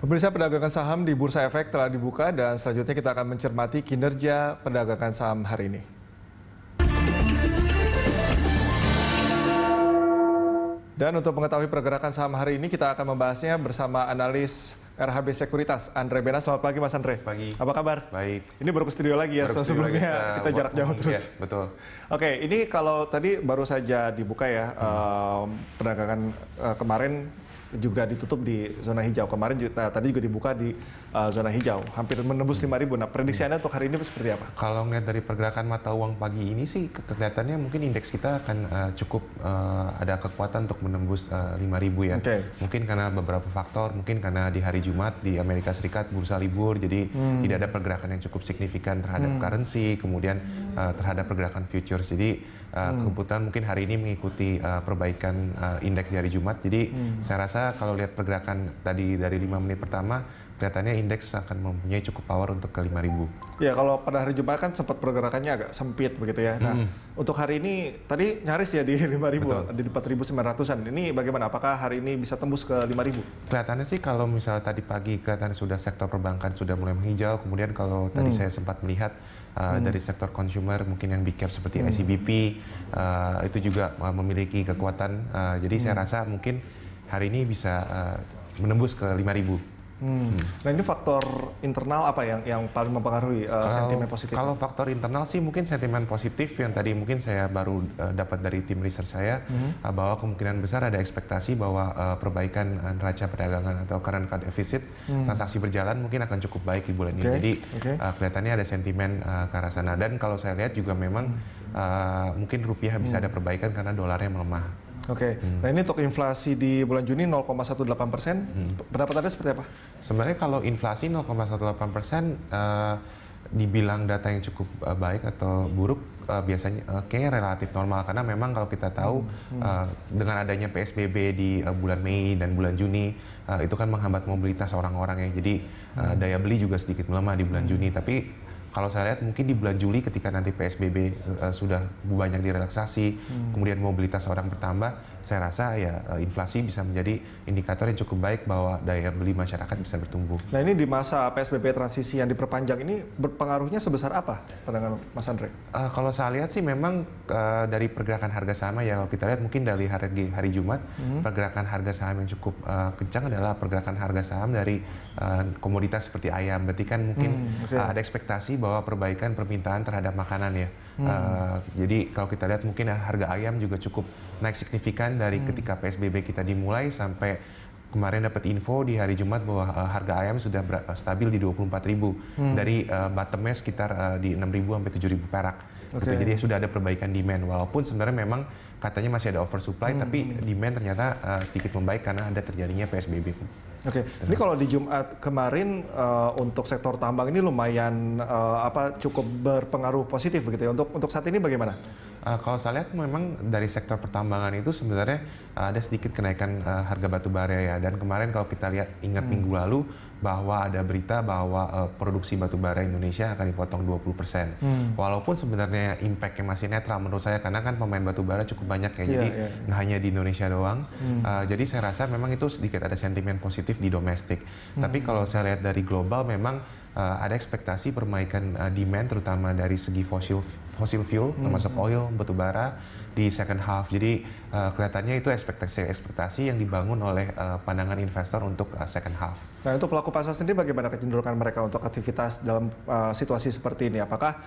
Pemirsa, perdagangan saham di Bursa Efek telah dibuka dan selanjutnya kita akan mencermati kinerja perdagangan saham hari ini. Dan untuk mengetahui pergerakan saham hari ini, kita akan membahasnya bersama analis RHB Sekuritas, Andre Bena. Selamat pagi, Mas Andre. Pagi. Apa kabar? Baik. Ini baru ke studio lagi ya, sebelumnya kita jarak jauh terus. Ya, betul. Oke, ini kalau tadi baru saja dibuka ya, perdagangan kemarin juga ditutup di zona hijau. Kemarin juga, tadi juga dibuka di zona hijau, hampir menembus 5.000. Nah, prediksi Anda untuk hari ini seperti apa? Kalau ngeliat dari pergerakan mata uang pagi ini sih, kelihatannya mungkin indeks kita akan cukup ada kekuatan untuk menembus 5.000 ya. Okay. Mungkin karena beberapa faktor, mungkin karena di hari Jumat di Amerika Serikat bursa libur, jadi tidak ada pergerakan yang cukup signifikan terhadap currency, kemudian terhadap pergerakan futures. Jadi kebetulan mungkin hari ini mengikuti perbaikan indeks di hari Jumat. Jadi saya rasa kalau lihat pergerakan tadi dari 5 menit pertama, kelihatannya indeks akan mempunyai cukup power untuk ke 5.000. Ya, kalau pada hari Jumat kan sempat pergerakannya agak sempit begitu ya. Nah, untuk hari ini tadi nyaris ya di 5.000, di 4.900-an. Ini bagaimana? Apakah hari ini bisa tembus ke 5.000? Kelihatannya sih kalau misalnya tadi pagi kelihatan sudah sektor perbankan sudah mulai menghijau. Kemudian kalau tadi saya sempat melihat dari sektor consumer mungkin yang big cap seperti ICBP itu juga memiliki kekuatan. Jadi saya rasa mungkin hari ini bisa menembus ke 5.000. Nah, ini faktor internal apa yang paling mempengaruhi sentimen positif? Kalau faktor internal sih mungkin sentimen positif yang tadi mungkin saya baru dapat dari tim research saya, bahwa kemungkinan besar ada ekspektasi bahwa perbaikan neraca perdagangan atau current account deficit transaksi berjalan mungkin akan cukup baik di bulan ini. Jadi kelihatannya ada sentimen ke arah sana. Dan kalau saya lihat juga memang mungkin rupiah bisa ada perbaikan karena dolarnya melemah. Oke. Nah, ini untuk inflasi di bulan Juni 0,18%, pendapat Anda seperti apa? Sebenarnya kalau inflasi 0,18% dibilang data yang cukup baik atau buruk, biasanya kayaknya relatif normal, karena memang kalau kita tahu dengan adanya PSBB di bulan Mei dan bulan Juni itu kan menghambat mobilitas orang-orang ya, jadi daya beli juga sedikit melemah di bulan Juni. Tapi kalau saya lihat mungkin di bulan Juli ketika nanti PSBB sudah banyak direlaksasi, kemudian mobilitas orang bertambah, saya rasa ya inflasi bisa menjadi indikator yang cukup baik bahwa daya beli masyarakat bisa bertumbuh. Nah, ini di masa PSBB transisi yang diperpanjang ini berpengaruhnya sebesar apa pandangan Mas Andre? Kalau saya lihat sih memang dari pergerakan harga saham ya, kalau kita lihat mungkin dari hari Jumat, pergerakan harga saham yang cukup kencang adalah pergerakan harga saham dari komoditas seperti ayam. Berarti kan mungkin ada ekspektasi bahwa perbaikan permintaan terhadap makanan ya. Jadi kalau kita lihat mungkin harga ayam juga cukup naik signifikan dari ketika PSBB kita dimulai sampai kemarin dapat info di hari Jumat bahwa harga ayam sudah stabil di 24.000 dari bottomnya sekitar di 6.000 sampai 7.000 perak. Gitu. Jadi sudah ada perbaikan demand, walaupun sebenarnya memang katanya masih ada oversupply, tapi demand ternyata sedikit membaik karena ada terjadinya PSBB. Oke, ini kalau di Jumat kemarin untuk sektor tambang ini lumayan cukup berpengaruh positif begitu ya. Untuk saat ini bagaimana? Kalau saya lihat memang dari sektor pertambangan itu sebenarnya ada sedikit kenaikan harga batu bara ya. Dan kemarin kalau kita lihat ingat minggu lalu bahwa ada berita bahwa produksi batu bara Indonesia akan dipotong 20%. Walaupun sebenarnya impact-nya masih netral menurut saya, karena kan pemain batu bara cukup banyak ya. Jadi nggak hanya di Indonesia doang. Jadi saya rasa memang itu sedikit ada sentimen positif di domestik. Tapi kalau saya lihat dari global memang ada ekspektasi perbaikan demand terutama dari segi fossil fuel termasuk oil, batu bara di second half. Jadi kelihatannya itu ekspektasi yang dibangun oleh pandangan investor untuk second half. Nah, untuk pelaku pasar sendiri bagaimana kecenderungan mereka untuk aktivitas dalam situasi seperti ini? Apakah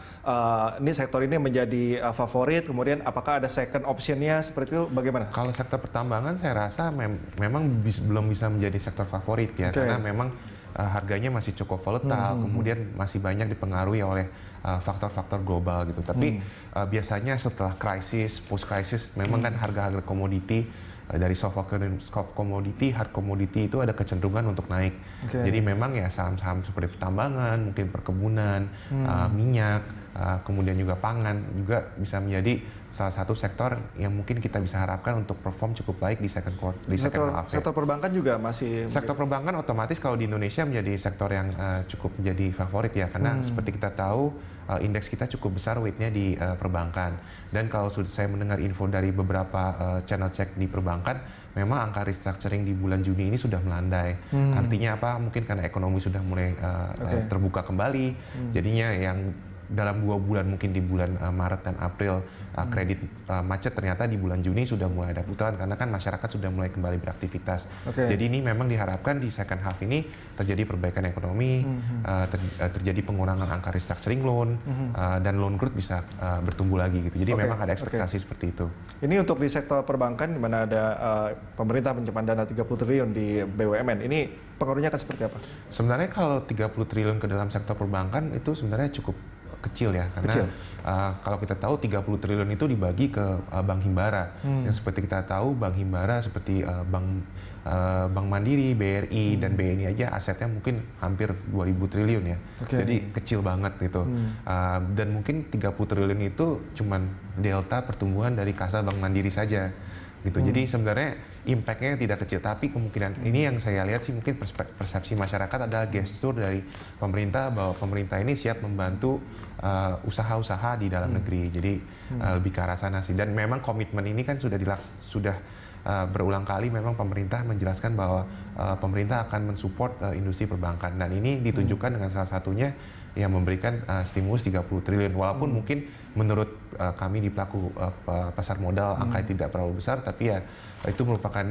ini sektor ini menjadi favorit? Kemudian apakah ada second option-nya seperti itu? Bagaimana? Kalau sektor pertambangan saya rasa memang belum bisa menjadi sektor favorit ya, karena memang harganya masih cukup volatile, kemudian masih banyak dipengaruhi oleh faktor-faktor global gitu. Tapi biasanya setelah krisis, post krisis, memang kan harga-harga komoditi dari soft commodity, hard commodity itu ada kecenderungan untuk naik. Jadi memang ya saham-saham seperti pertambangan, mungkin perkebunan, minyak, kemudian juga pangan juga bisa menjadi salah satu sektor yang mungkin kita bisa harapkan untuk perform cukup baik di second half. Sektor perbankan juga masih. Sektor perbankan otomatis kalau di Indonesia menjadi sektor yang cukup menjadi favorit ya, karena seperti kita tahu indeks kita cukup besar weightnya di perbankan. Dan kalau saya mendengar info dari beberapa channel check di perbankan, memang angka restructuring di bulan Juni ini sudah melandai. Artinya apa? Mungkin karena ekonomi sudah mulai terbuka kembali, jadinya yang dalam 2 bulan mungkin di bulan Maret dan April kredit macet, ternyata di bulan Juni sudah mulai ada putaran karena kan masyarakat sudah mulai kembali beraktivitas. Jadi ini memang diharapkan di second half ini terjadi perbaikan ekonomi, terjadi pengurangan angka restructuring loan, dan loan growth bisa bertumbuh lagi gitu. Jadi memang ada ekspektasi seperti itu. Ini untuk di sektor perbankan di mana ada pemerintah menyimpan dana 30 triliun di BUMN. Ini pengaruhnya akan seperti apa? Sebenarnya kalau 30 triliun ke dalam sektor perbankan itu sebenarnya cukup kecil ya, karena kalau kita tahu 30 triliun itu dibagi ke Bank Himbara. Yang seperti kita tahu Bank Himbara seperti Bank Mandiri, BRI, dan BNI aja asetnya mungkin hampir 2.000 triliun ya. Jadi kecil banget gitu. Dan mungkin 30 triliun itu cuman delta pertumbuhan dari kasa Bank Mandiri saja. Gitu. Jadi sebenarnya impact-nya tidak kecil, tapi kemungkinan ini yang saya lihat sih mungkin persepsi masyarakat adalah gestur dari pemerintah bahwa pemerintah ini siap membantu usaha-usaha di dalam negeri. Jadi lebih ke arah sana sih. Dan memang komitmen ini kan sudah berulang kali memang pemerintah menjelaskan bahwa pemerintah akan mensupport industri perbankan, dan ini ditunjukkan dengan salah satunya yang memberikan stimulus 30 triliun. Walaupun mungkin menurut kami di pelaku pasar modal angka tidak terlalu besar, tapi ya itu merupakan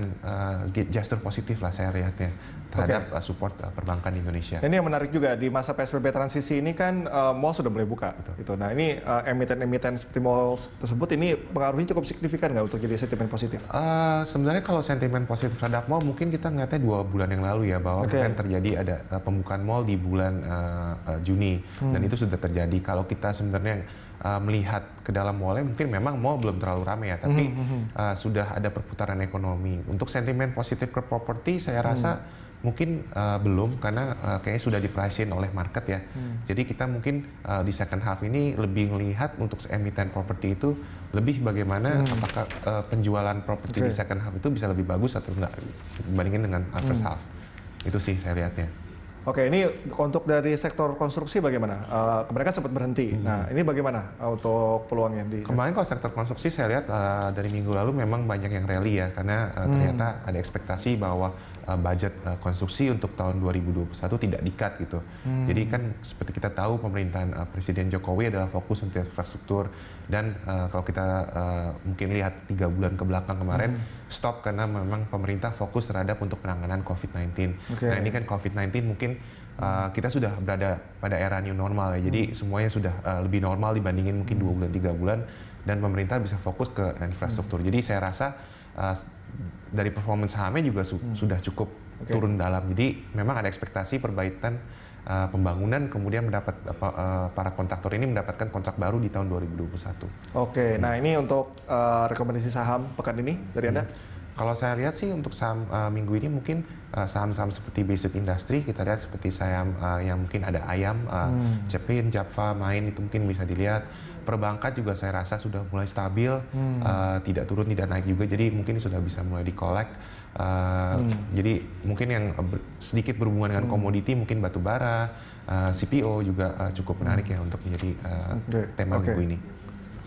gestur positif lah saya lihatnya terhadap support perbankan di Indonesia. Ini yang menarik juga di masa PSBB transisi ini kan mall sudah mulai buka. Gitu. Nah ini emiten-emiten seperti mall tersebut ini pengaruhnya cukup signifikan nggak untuk jadi sentimen positif? Sebenarnya kalau sentimen positif terhadap mall mungkin kita ngeliatnya 2 bulan yang lalu ya, bahwa kan terjadi ada pembukaan mall di bulan Juni, dan itu sudah terjadi. Kalau kita sebenarnya melihat ke dalam mallnya, mungkin memang mall belum terlalu ramai ya, tapi sudah ada perputaran ekonomi. Untuk sentimen positif ke properti saya rasa mungkin belum, karena kayaknya sudah di-price-in oleh market ya. Jadi kita mungkin di second half ini lebih melihat untuk emiten properti itu lebih bagaimana apakah penjualan properti di second half itu bisa lebih bagus atau enggak dibandingin dengan first half. Itu sih saya lihatnya. Oke, ini untuk dari sektor konstruksi bagaimana? Kemarin kan sempat berhenti. Nah, ini bagaimana untuk peluangnya di kemarin kalau sektor konstruksi saya lihat dari minggu lalu memang banyak yang rally ya, karena ternyata ada ekspektasi bahwa budget konstruksi untuk tahun 2021 tidak di-cut gitu. Jadi kan seperti kita tahu pemerintahan Presiden Jokowi adalah fokus untuk infrastruktur, dan kalau kita mungkin lihat 3 bulan ke belakang kemarin stop karena memang pemerintah fokus terhadap untuk penanganan COVID-19. Nah ini kan COVID-19 mungkin kita sudah berada pada era new normal ya, jadi semuanya sudah lebih normal dibandingin mungkin 2 bulan 3 bulan, dan pemerintah bisa fokus ke infrastruktur. Jadi saya rasa dari performance sahamnya juga sudah cukup turun dalam. Jadi memang ada ekspektasi perbaikan pembangunan, kemudian mendapat para kontraktor ini mendapatkan kontrak baru di tahun 2021. Oke, nah ini untuk rekomendasi saham pekan ini dari Anda? Kalau saya lihat sih untuk saham minggu ini mungkin saham-saham seperti basic industry, kita lihat seperti saham yang mungkin ada ayam, Cepin, Japfa, Main, itu mungkin bisa dilihat. Perbankan juga saya rasa sudah mulai stabil, tidak turun tidak naik juga, jadi mungkin sudah bisa mulai di-collect. Jadi mungkin yang sedikit berhubungan dengan komoditi, mungkin batu bara, CPO juga cukup menarik ya untuk menjadi tema minggu ini.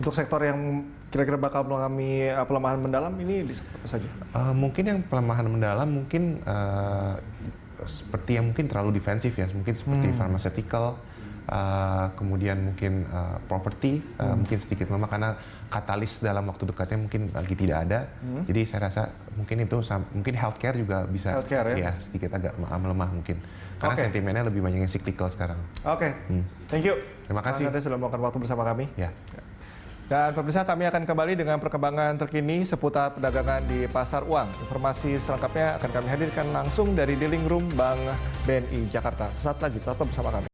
Untuk sektor yang kira-kira bakal mengalami pelemahan mendalam ini di sektor apa saja? Mungkin yang pelemahan mendalam mungkin seperti yang mungkin terlalu defensif ya, mungkin seperti pharmaceutical, kemudian mungkin properti mungkin sedikit melemah karena katalis dalam waktu dekatnya mungkin lagi tidak ada. Jadi saya rasa mungkin itu mungkin healthcare juga bisa ya sedikit agak melemah mungkin karena sentimennya lebih banyak yang cyclical sekarang. Thank you. Terima kasih. Anda sudah meluangkan waktu bersama kami. Ya. Dan pemirsa, kami akan kembali dengan perkembangan terkini seputar perdagangan di pasar uang. Informasi selengkapnya akan kami hadirkan langsung dari Dealing Room Bank BNI Jakarta. Sesaat lagi, tetap bersama kami.